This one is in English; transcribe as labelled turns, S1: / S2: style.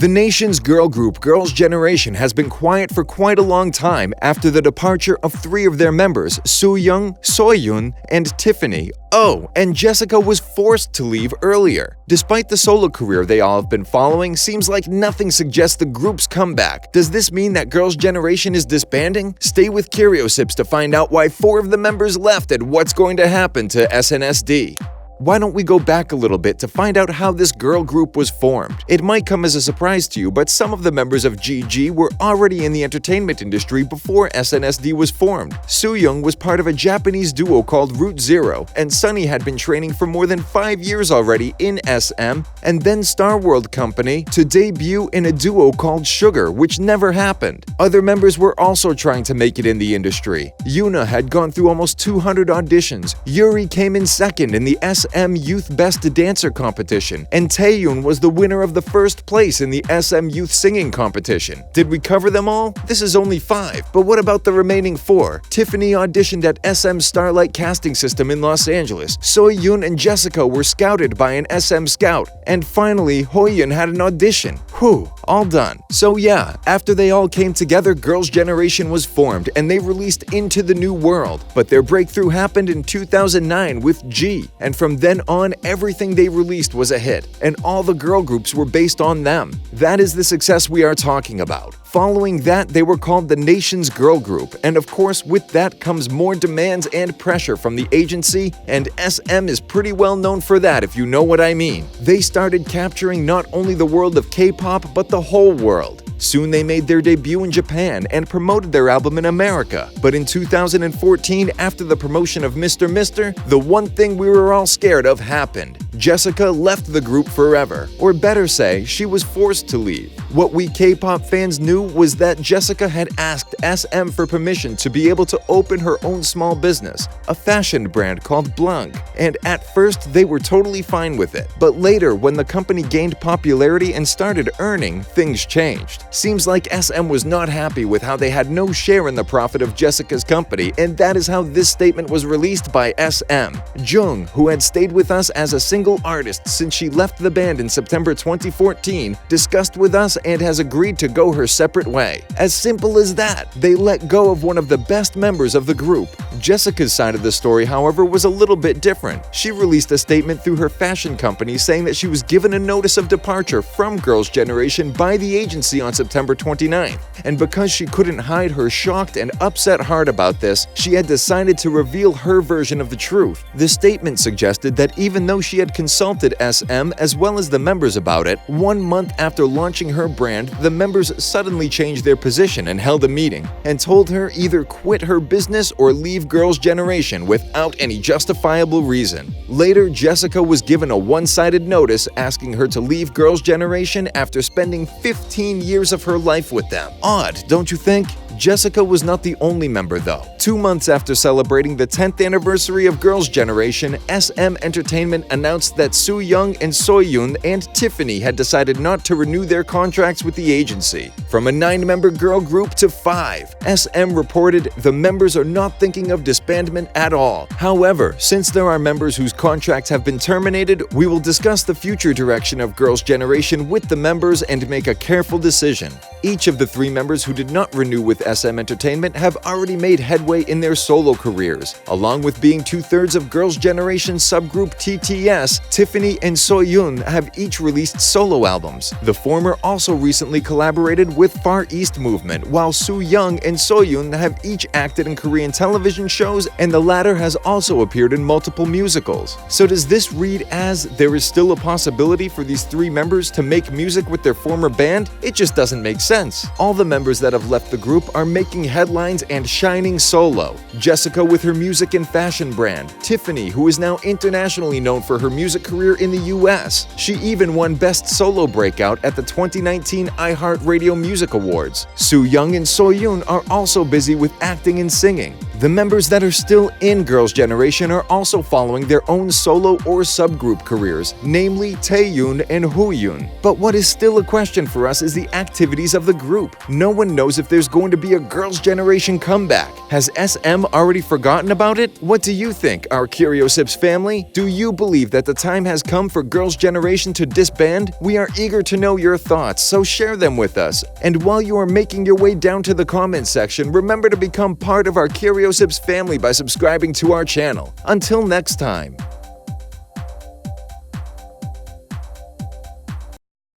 S1: The nation's girl group Girls' Generation has been quiet for quite a long time after the departure of three of their members, Sooyoung, Seohyun, and Tiffany. Oh, and Jessica was forced to leave earlier. Despite the solo career they all have been following, seems like nothing suggests the group's comeback. Does this mean that Girls' Generation is disbanding? Stay with CurioSips to find out why 4 of the members left and what's going to happen to SNSD. Why don't we go back a little bit to find out how this girl group was formed? It might come as a surprise to you, but some of the members of GG were already in the entertainment industry before SNSD was formed. Sooyoung was part of a Japanese duo called Route Zero, and Sunny had been training for more than 5 years already in SM, and then Star World Company to debut in a duo called Sugar, which never happened. Other members were also trying to make it in the industry. Yuna had gone through almost 200 auditions. Yuri came in second in the SM Youth Best Dancer competition, and Taeyoon was the winner of the first place in the SM Youth Singing competition. Did we cover them all? This is only 5, but what about the remaining 4? Tiffany auditioned at SM Starlight casting system in Los Angeles. Seohyun and Jessica were scouted by an SM scout, and finally Seohyun had an audition. Whew, all done. So yeah, after they all came together, Girls' Generation was formed and they released Into the New World. But their breakthrough happened in 2009 with G, and from then on, everything they released was a hit, and all the girl groups were based on them. That is the success we are talking about. Following that, they were called the nation's girl group, and of course, with that comes more demands and pressure from the agency, and SM is pretty well known for that, if you know what I mean. They started capturing not only the world of K-pop, but the whole world. Soon they made their debut in Japan and promoted their album in America. But in 2014, after the promotion of Mr. Mister, the one thing we were all scared of happened. Jessica left the group forever, or better say, she was forced to leave. What we K-pop fans knew was that Jessica had asked SM for permission to be able to open her own small business, a fashion brand called Blanc, and at first they were totally fine with it. But later, when the company gained popularity and started earning, things changed. Seems like SM was not happy with how they had no share in the profit of Jessica's company, and that is how this statement was released by SM. Jung, who had stayed with us as a single artist since she left the band in September 2014, discussed with us and has agreed to go her separate way. As simple as that, they let go of one of the best members of the group. Jessica's side of the story, however, was a little bit different. She released a statement through her fashion company saying that she was given a notice of departure from Girls' Generation by the agency on September 29th, and because she couldn't hide her shocked and upset heart about this, she had decided to reveal her version of the truth. The statement suggested that even though she had consulted SM as well as the members about it, 1 month after launching her brand, the members suddenly changed their position and held a meeting and told her either quit her business or leave Girls' Generation without any justifiable reason. Later, Jessica was given a one-sided notice asking her to leave Girls' Generation after spending 15 years of her life with them. Odd, don't you think? Jessica was not the only member though. 2 months after celebrating the 10th anniversary of Girls' Generation, SM Entertainment announced that Sooyoung and Seohyun and Tiffany had decided not to renew their contracts with the agency. From a 9-member girl group to 5, SM reported the members are not thinking of disbandment at all. However, since there are members whose contracts have been terminated, we will discuss the future direction of Girls' Generation with the members and make a careful decision. Each of the 3 members who did not renew with SM Entertainment have already made headway in their solo careers. Along with being 2/3 of Girls' Generation subgroup TTS, Tiffany and Seohyun have each released solo albums. The former also recently collaborated with Far East Movement, while Sooyoung and Seohyun have each acted in Korean television shows, and the latter has also appeared in multiple musicals. So does this read as there is still a possibility for these 3 members to make music with their former band? It just doesn't make sense. All the members that have left the group are making headlines and shining solo. Jessica with her music and fashion brand. Tiffany, who is now internationally known for her music career in the US. She even won Best Solo Breakout at the 2019 iHeartRadio Music Awards. Sooyoung and Seohyun are also busy with acting and singing. The members that are still in Girls' Generation are also following their own solo or subgroup careers, namely Taeyoon and Hooyoon. But what is still a question for us is the activities of the group. No one knows if there's going to be a Girls' Generation comeback. Has SM already forgotten about it? What do you think, our CurioSips family? Do you believe that the time has come for Girls' Generation to disband? We are eager to know your thoughts, so share them with us. And while you are making your way down to the comments section, remember to become part of our CurioSips family by subscribing to our channel. Until next time.